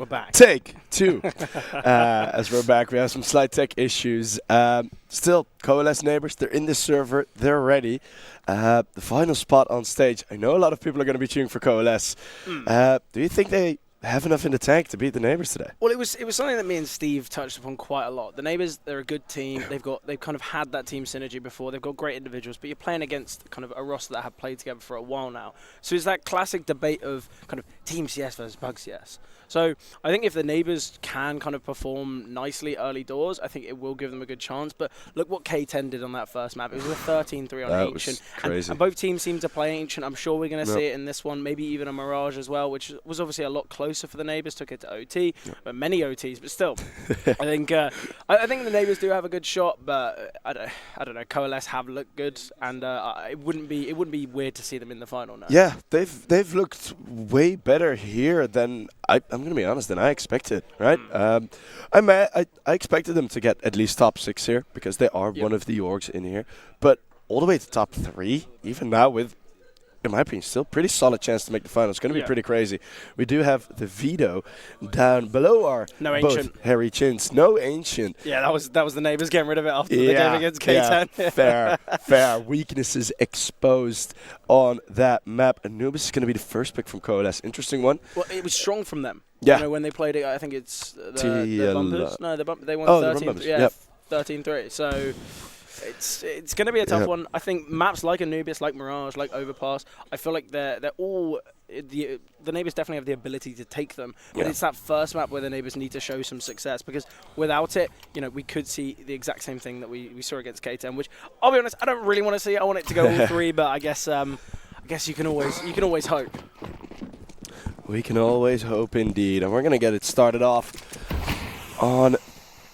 back. Take 2. As we're back, we have some slight tech issues. Still, Coalesce Neighbours, they're in the server, they're ready. The final spot on stage. I know a lot of people are going to be cheering for Coalesce. Do you think they have enough in the tank to beat the Neighbours today? Well, it was something that me and Steve touched upon quite a lot. The Neighbours, they're a good team. They've kind of had that team synergy before. They've got great individuals, but you're playing against kind of a roster that have played together for a while now. So it's that classic debate of kind of Team CS versus Bug CS. So I think if the Neighbours can kind of perform nicely early doors, I think it will give them a good chance. But look what K10 did on that first map. It was a 13-3 on that Ancient. Was crazy. And both teams seem to play Ancient. I'm sure we're going to see it in this one, maybe even a Mirage as well, which was obviously a lot closer for the Neighbours. Took it to OT, but many OTs, but still. I think the Neighbours do have a good shot, but I don't know. Coalesce have looked good, and it wouldn't be weird to see them in the final now. Yeah, they've looked way better here than I'm going to be honest than I expected. Right? I expected them to get at least top 6 here because they are one of the orgs in here, but all the way to top 3, even now with, in my opinion, still pretty solid chance to make the final. It's going to be pretty crazy. We do have the veto down below our both hairy chins. No Ancient. Yeah, that was the Neighbours getting rid of it after the game against K10. Fair. Weaknesses exposed on that map. Anubis is going to be the first pick from Coalesce. Interesting one. Well, it was strong from them. Yeah. You know, when they played it, I think it's the Bumpers. No, they won 13-3. So it's going to be a tough one. I think maps like Anubis, like Mirage, like Overpass, I feel like they're all the Neighbours definitely have the ability to take them, but it's that first map where the Neighbours need to show some success, because without it, you know, we could see the exact same thing that we saw against K10, which I'll be honest, I don't really want to see. I want it to go all 3, but I guess you can always hope. We can always hope indeed, and we're going to get it started off on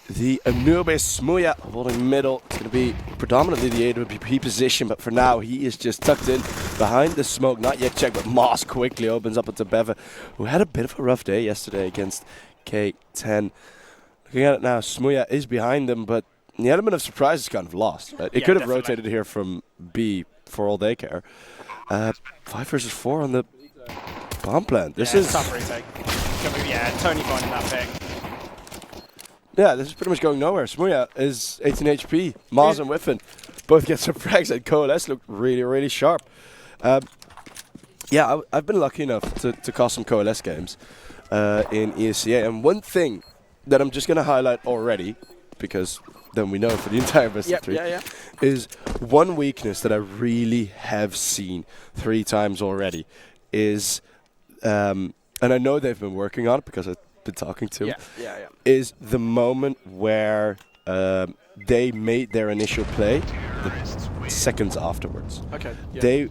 the Anubis. Smuya holding middle. It's going to be predominantly the AWP position, but for now he is just tucked in behind the smoke. Not yet checked, but Moss quickly opens up into Beva, who had a bit of a rough day yesterday against K10. Looking at it now, Smuya is behind them, but the element of surprise is kind of lost. Right? It could have rotated here from B for all they care. 5 versus 4 on the bomb plant. This is tough retake. Tony finding that pick. Yeah, this is pretty much going nowhere. Smuya is 18 HP. Maz and Whiffin both get some frags, and Coalesce look really, really sharp. I've been lucky enough to call some Coalesce games in ESCA, and one thing that I'm just going to highlight already, because then we know for the entire best of 3, is one weakness that I really have seen 3 times already is, and I know they've been working on it because I've been talking to is the moment where they made their initial play the seconds afterwards. Okay. Yeah. They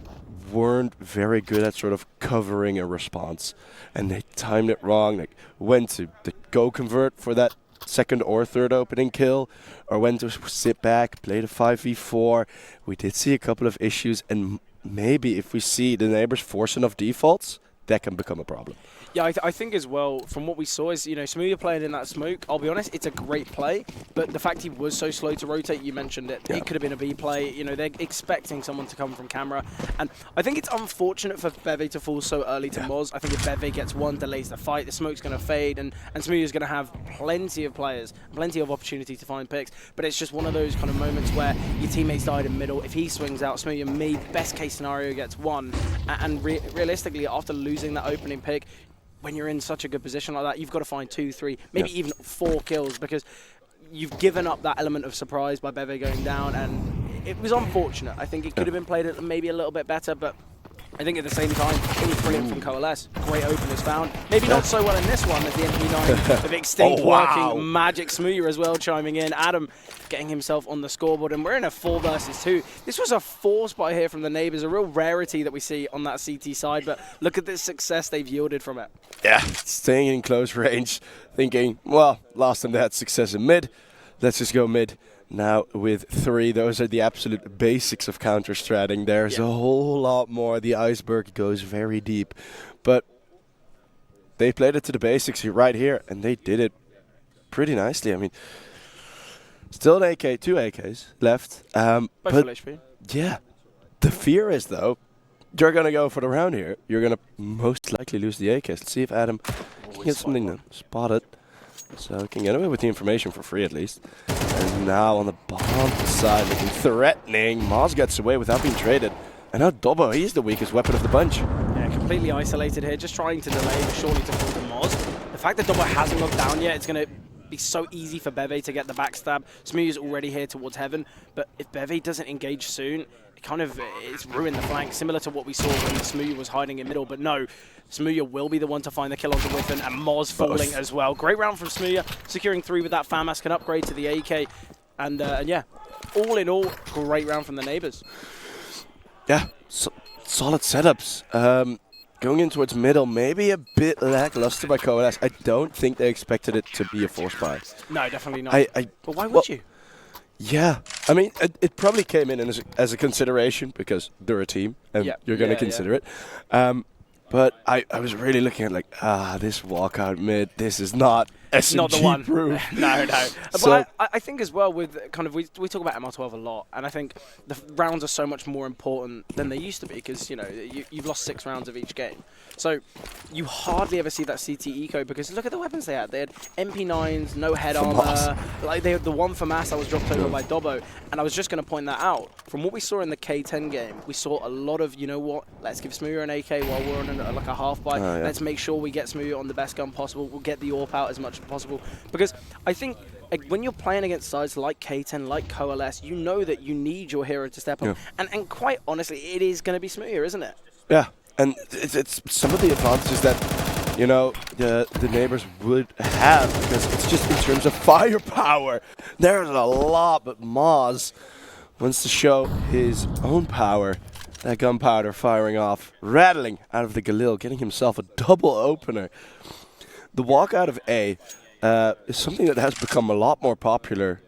weren't very good at sort of covering a response, and they timed it wrong. Like when to go convert for that second or third opening kill, or when to sit back, play the 5v4. We did see a couple of issues, and maybe if we see the Neighbours force enough defaults, that can become a problem. Yeah, I think as well, from what we saw is, you know, Smoothie playing in that smoke, I'll be honest, it's a great play, but the fact he was so slow to rotate, you mentioned it, it could have been a B play. You know, they're expecting someone to come from camera, and I think it's unfortunate for Beve to fall so early to Moz. I think if Beve gets one, delays the fight, the smoke's going to fade, and Smoothie's going to have plenty of players, plenty of opportunity to find picks, but it's just one of those kind of moments where your teammates died in middle. If he swings out, Smoothie maybe best case scenario gets one, and realistically, after losing that opening pick, when you're in such a good position like that, you've got to find 2, 3, maybe even 4 kills, because you've given up that element of surprise by Beve going down, and it was unfortunate. I think it could have been played maybe a little bit better, but I think at the same time, it was brilliant from Coalesce. Great openers found. Maybe not so well in this one as the MP9, the big extinct working magic Smoothie as well chiming in. Adam getting himself on the scoreboard, and we're in a 4 versus 2. This was a force by here from the Neighbours, a real rarity that we see on that CT side, but look at this success they've yielded from it. Yeah, staying in close range, thinking, well, last time they had success in mid, let's just go mid. Now with 3, those are the absolute basics of counter-stratting. There's a whole lot more. The iceberg goes very deep. But they played it to the basics right here, and they did it pretty nicely. I mean, still an AK, 2 AKs left. Both full HP. Yeah. The fear is, though, you're going to go for the round here. You're going to most likely lose the AKs. Let's see if Adam can get something spotted. So we can get away with the information for free at least. And now on the bomb side, looking threatening. Moz gets away without being traded. And now Dobbo, he's the weakest weapon of the bunch. Yeah, completely isolated here, just trying to delay, surely to fall to Moz. The fact that Dobbo hasn't looked down yet, it's going to be so easy for Beve to get the backstab. Smooya's already here towards Heaven, but if Beve doesn't engage soon, it's ruined the flank, similar to what we saw when Smooya was hiding in middle. But no, Smooya will be the one to find the kill onto Whiffen, and Moz falling as well. Great round from Smooya, securing 3 with that FAMAS, can upgrade to the AK. And yeah, all in all, great round from the Neighbours. Yeah, solid setups. Going in towards middle, maybe a bit lackluster by Coalesce. I don't think they expected it to be a force buy. No, definitely not. But why would you? Yeah, I mean, it probably came in as a consideration because they're a team and you're going to consider it. But I was really looking at this walkout mid, this is not SMG not the one. proof. No. So but I think as well with we talk about MR12 a lot, and I think the rounds are so much more important than they used to be because you've lost 6 rounds of each game. So you hardly ever see that CT eco because look at the weapons they had. They had MP9s, no head armor. Like they had the one for mass that was dropped over by Dobbo, and I was just going to point that out. From what we saw in the K10 game, we saw a lot of let's give Smooya an AK while we're on like a half buy. Let's make sure we get Smooya on the best gun possible. We'll get the AWP out as much as possible because I think when you're playing against sides like K10, like Coalesce, you know that you need your hero to step up. And quite honestly, it is going to be Smooya, isn't it? Yeah, and it's some of the advantages that the Neighbours would have because it's just in terms of firepower. There's a lot, but Moz wants to show his own power. That gunpowder firing off, rattling out of the Galil, getting himself a double opener. The walk out of A is something that has become a lot more popular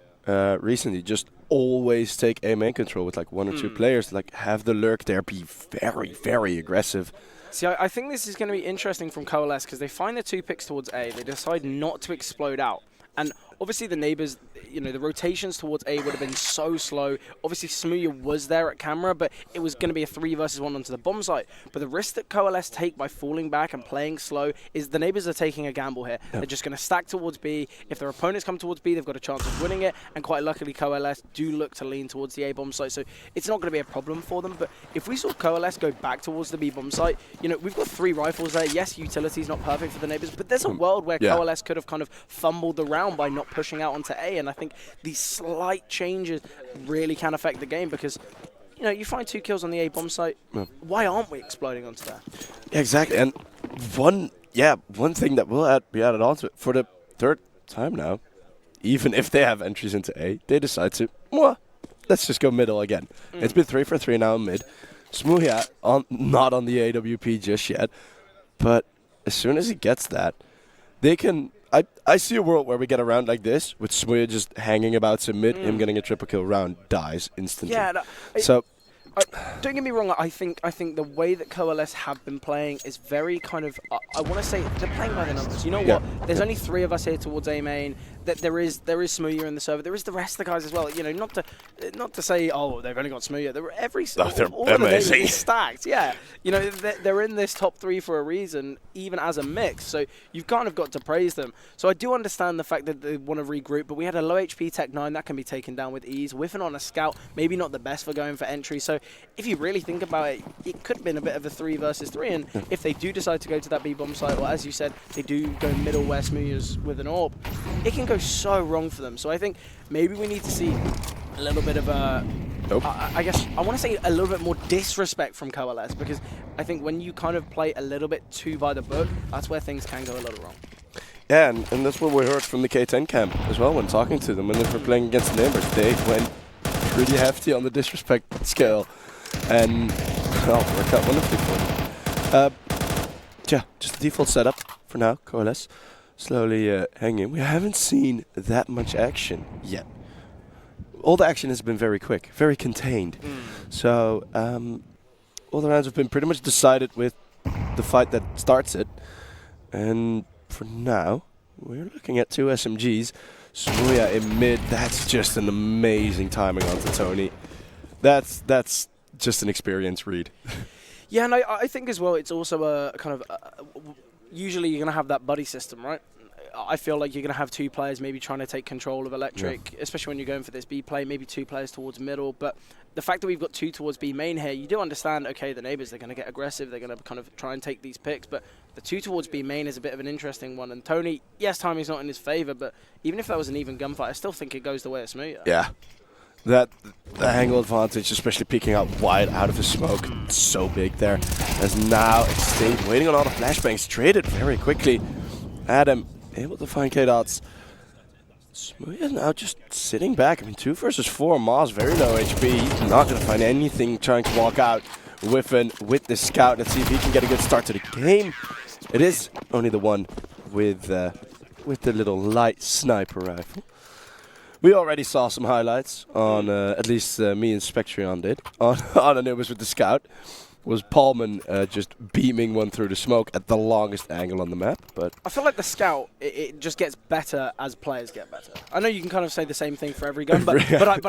recently. Just always take A main control with like 1 or 2 players, like have the lurk there, be very, very aggressive. See, I think this is going to be interesting from Coalesce because they find the 2 picks towards A. They decide not to explode out. And obviously the Neighbours, the rotations towards A would have been so slow. Obviously Smooya was there at camera, but it was going to be a 3 versus 1 onto the bomb site. But the risk that Coalesce take by falling back and playing slow is the Neighbours are taking a gamble here. They're just going to stack towards B. If their opponents come towards B, they've got a chance of winning it. And quite luckily, Coalesce do look to lean towards the A bomb site. So it's not going to be a problem for them. But if we saw Coalesce go back towards the B bomb site, we've got 3 rifles there. Yes, utility's not perfect for the Neighbours, but there's a world where Coalesce could have kind of fumbled the round by not pushing out onto A, and I think these slight changes really can affect the game because you find 2 kills on the A bomb site. Why aren't we exploding onto that? Yeah, exactly. And one thing that will be added onto it for the 3rd time now, even if they have entries into A, they decide to let's just go middle again. It's been 3 for 3 now in mid. Smooya not on the AWP just yet, but as soon as he gets that, they can. I see a world where we get a round like this, with Smooya just hanging about some mid, him getting a triple kill round, dies instantly. Yeah, don't get me wrong, I think the way that Coalesce have been playing is very kind of, I want to say, they're playing by the numbers. You know what? There's only 3 of us here towards A main. That there is Smooya in the server. There is the rest of the guys as well. Not to say, oh, they've only got Smooya. They're all of amazing. them is stacked. Yeah, they're in this top 3 for a reason, even as a mix. So you've kind of got to praise them. So I do understand the fact that they want to regroup, but we had a low HP Tech 9 that can be taken down with ease. Whiffing on a scout, maybe not the best for going for entry. So if you really think about it, it could have been a bit of a 3 versus 3. And if they do decide to go to that B bomb site, or as you said, they do go middle where Smooya's with an AWP, it can go so wrong for them. So I think maybe we need to see a little bit of a, I guess, I want to say a little bit more disrespect from Coalesce, because I think when you kind of play a little bit too by the book, that's where things can go a little wrong. Yeah, and that's what we heard from the K10 camp as well when talking to them. When they were playing against Neighbours, they went pretty hefty on the disrespect scale. And worked out wonderfully for them. Just the default setup for now, Coalesce. Slowly hanging. We haven't seen that much action yet. All the action has been very quick, very contained. So all the rounds have been pretty much decided with the fight that starts it. And for now, we're looking at 2 SMGs. Smooya in mid. That's just an amazing timing onto Tony. That's just an experience read. Yeah, and I think as well it's also a kind of usually you're going to have that buddy system, right? I feel like you're going to have 2 players maybe trying to take control of Electric, especially when you're going for this B play, maybe 2 players towards middle. But the fact that we've got 2 towards B main here, you do understand, okay, the Neighbours, they're going to get aggressive, they're going to kind of try and take these picks, but the 2 towards B main is a bit of an interesting one. And Tony, yes, timing's not in his favour, but even if that was an even gunfight, I still think it goes the way of Smooya. Yeah. The angle advantage, especially peeking out wide out of the smoke, so big there. As now Extinct waiting on all the flashbangs, traded very quickly. Adam able to find K-Dots. Smooya now just sitting back. I mean, 2 versus 4. Moss very low HP. He's not going to find anything trying to walk out with the scout. Let's see if he can get a good start to the game. It is only the one with the little light sniper rifle. We already saw some highlights on, at least me and Spectrion did, on Anubis with the scout. Was Paulman just beaming one through the smoke at the longest angle on the map. But I feel like the scout, it just gets better as players get better. I know you can kind of say the same thing for every gun, but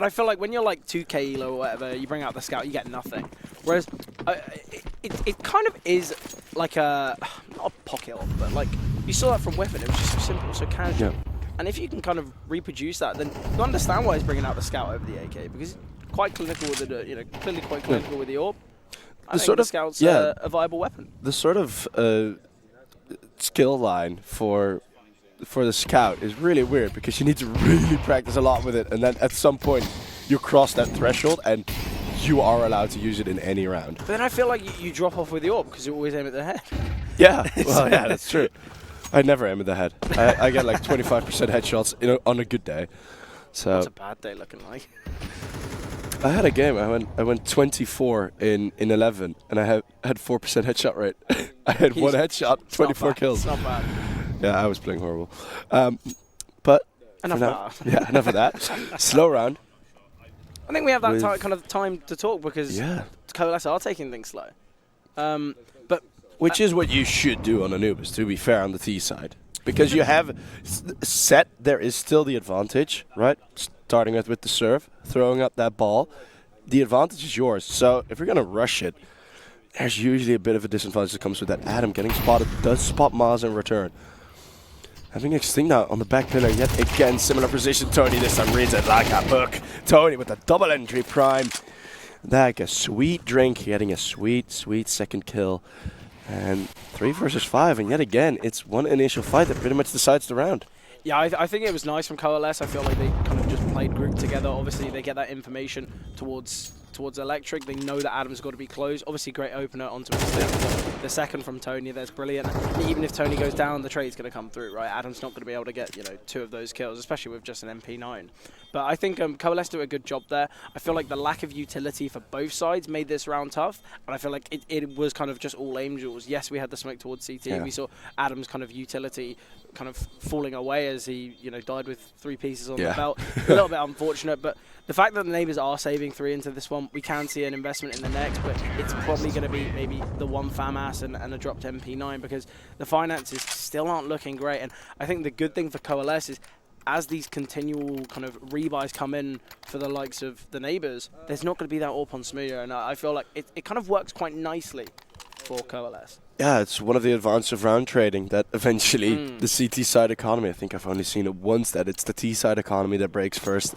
I feel like when you're like 2k elo or whatever, you bring out the scout, you get nothing. Whereas it kind of is like a, not a pocket op, but like you saw that from Weapon. It was just so simple, so casual. Yeah. And if you can kind of reproduce that, then you understand why he's bringing out the scout over the AK, because he's quite clinical with the, you know, clearly quite clinical with the AWP. I think the scout's a viable weapon. The sort of skill line for the scout is really weird, because you need to really practice a lot with it, and then at some point you cross that threshold and you are allowed to use it in any round. But then I feel like you drop off with the AWP because you always aim at the head. Yeah, well, yeah, that's true. I never aim at the head. I get like 25% headshots on a good day. So what's a bad day looking like? I had a game. I went 24 in 11, and I had 4% headshot rate. I had 1 headshot, 24 kills. It's not bad. Yeah, I was playing horrible. But enough of that. Yeah, enough of that. Slow round. I think we have that kind of time to talk, because Coalesce are taking things slow. But which is what you should do on Anubis, to be fair, on the T side. Because you have set, there is still the advantage, right? Starting with the serve, throwing up that ball. The advantage is yours. So if you're going to rush it, there's usually a bit of a disadvantage that comes with that. Adam getting spotted does spot Maz in return. Having Extinct now on the back pillar, yet again, similar position. Tony this time reads it like a book. Tony with a double entry prime. Like a sweet drink, getting a sweet, sweet second kill. And 3 versus 5, and yet again, it's one initial fight that pretty much decides the round. Yeah, I think it was nice from Coalesce. I feel like they kind of just played grouped together. Obviously, they get that information towards Electric. They know that Adam's got to be close. Obviously, great opener onto the second from Tony. That's brilliant. Even if Tony goes down, the trade's going to come through, right? Adam's not going to be able to get 2 of those kills, especially with just an MP9. But I think Coalesce do a good job there. I feel like the lack of utility for both sides made this round tough, and I feel like it was kind of just all Angels. Yes, we had the smoke towards CT. Yeah. We saw Adam's kind of utility kind of falling away as he died with 3 pieces on the belt. A little bit unfortunate, but the fact that the Neighbours are saving 3 into this one, we can see an investment in the next, but it's probably going to be maybe the 1 FAMAS and a dropped MP9, because the finances still aren't looking great. And I think the good thing for Coalesce is, as these continual kind of rebuys come in for the likes of the Neighbours, there's not going to be that AWP on Smooya, and I feel like it kind of works quite nicely for Coalesce. Yeah, it's one of the advantages of round trading, that eventually the CT side economy, I think I've only seen it once, that it's the T side economy that breaks first.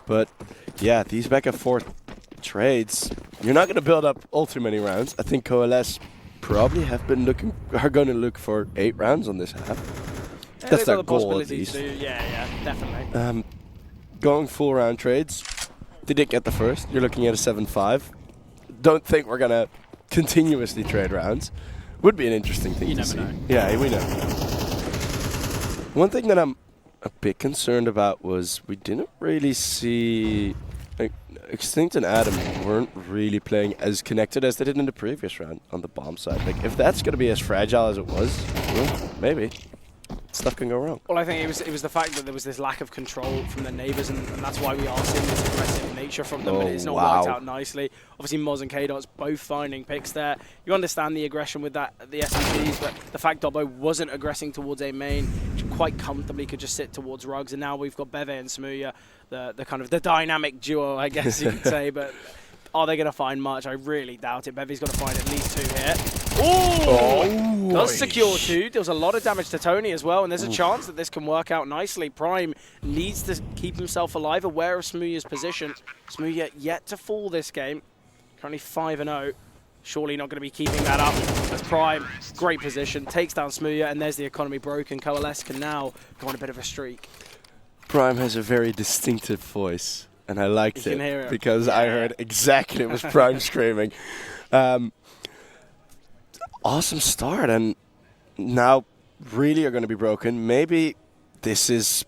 But yeah, these back and forth trades, you're not going to build up all too many rounds. I think Coalesce probably are going to look for 8 rounds on this half. Yeah, that's their goal, at least. Yeah, definitely. Going full round trades, they did get the first. You're looking at a 7-5. Don't think we're going to continuously trade rounds. Would be an interesting thing to see. Know. Yeah, we know. One thing that I'm a bit concerned about was we didn't really see... Extinct and Adam weren't really playing as connected as they did in the previous round on the bomb side. Like, if that's going to be as fragile as it was, well, maybe. Stuff can go wrong. Well, I think it was the fact that there was this lack of control from the Neighbours, and that's why we are seeing this aggressive nature from them. And it's not worked out nicely. Obviously, Moz and K-Dots both finding picks there. You understand the aggression with the SMGs, but the fact Dobbo wasn't aggressing towards A main, quite comfortably could just sit towards Rugs, and now we've got Beve and Smooya, the kind of the dynamic duo, I guess you could say. But are they going to find much? I really doubt it. Beve's got to find at least 2 here. Ooh! Does secure 2. There was a lot of damage to Tony as well, and there's a chance that this can work out nicely. Prime needs to keep himself alive, aware of Smooya's position. Smooya yet to fall this game. Currently 5-0. Surely not going to be keeping that up. As Prime, great position, takes down Smooya, and there's the economy broken. Coalesce can now go on a bit of a streak. Prime has a very distinctive voice, and I liked You can hear it. because I heard exactly it was Prime screaming. Awesome start, and now really are going to be broken. Maybe this is,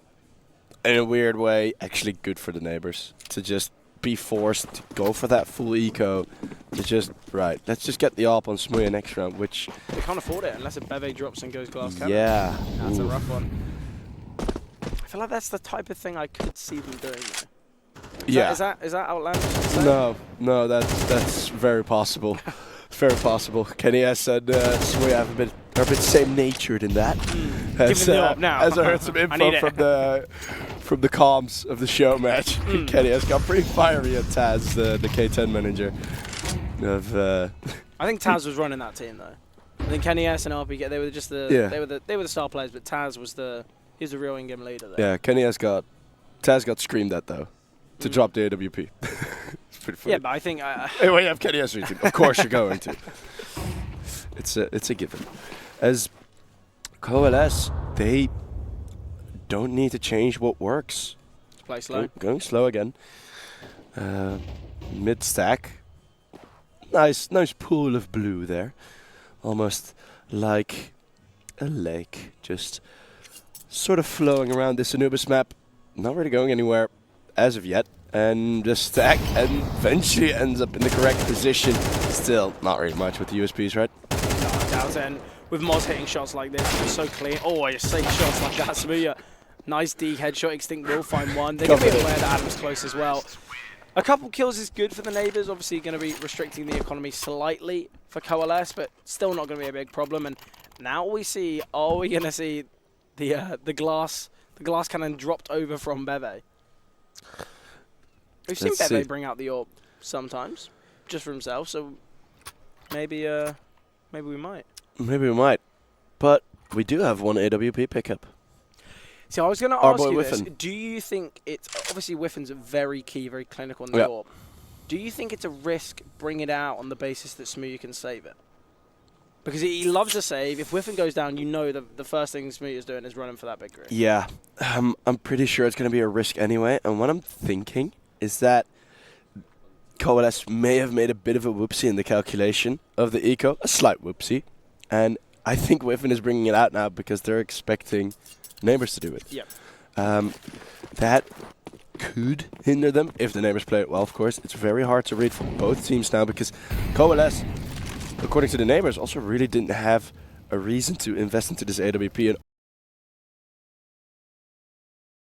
in a weird way, actually good for the Neighbours to just be forced to go for that full eco. To just, right, let's just get the AWP on Smooya next round, which... They can't afford it unless a Beve drops and goes glass cannon. Yeah. That's a rough one. I feel like that's the type of thing I could see them doing, though. Is that outlandish? No, that's very possible. Very possible. Kenny S and Smooya have are a bit same-natured in that. As I heard some info from the comms of the show match, Kenny S got pretty fiery at Taz, the K10 manager. I think Taz was running that team though. I think Kenny S and RP, they were just the they were the star players, but Taz was the real in-game leader there. Yeah, Taz got screamed at though to drop the AWP. It's pretty funny. Yeah, but I think hey, well, you have Kenny S team. Of course you're going to. It's a given. As Coalesce, they don't need to change what works. Play slow. Going slow again. Mid stack. Nice pool of blue there. Almost like a lake. Just sort of flowing around this Anubis map. Not really going anywhere as of yet. And just stack and eventually ends up in the correct position. Still not really much with the USPs, right? No, doubt it. And with Moz hitting shots like this, it's so clean. Oh, you're safe shots like that, Smooya. Nice D headshot. Extinct will find one. They're going to be aware that Adam's close as well. A couple kills is good for the Neighbours. Obviously going to be restricting the economy slightly for Coalesce, but still not going to be a big problem. And now we see, are we going to see the glass cannon dropped over from Beve? We've seen Beve bring out the AWP sometimes, just for himself. So maybe we might. Maybe we might. But we do have one AWP pickup. So I was going to ask you this. Do you think it's... Obviously, Whiffen's very key, very clinical on the AWP. Do you think it's a risk bringing it out on the basis that Smooya can save it? Because he loves a save. If Whiffen goes down, you know the first thing Smooya's doing is running for that big risk. Yeah. I'm pretty sure it's going to be a risk anyway. And what I'm thinking is that Coalesce may have made a bit of a whoopsie in the calculation of the eco. A slight whoopsie. And I think Whiffen is bringing it out now because they're expecting Neighbours to do it. Yep. That could hinder them if the Neighbours play it well, of course. It's very hard to read for both teams now because Coalesce, according to the Neighbours, also really didn't have a reason to invest into this AWP and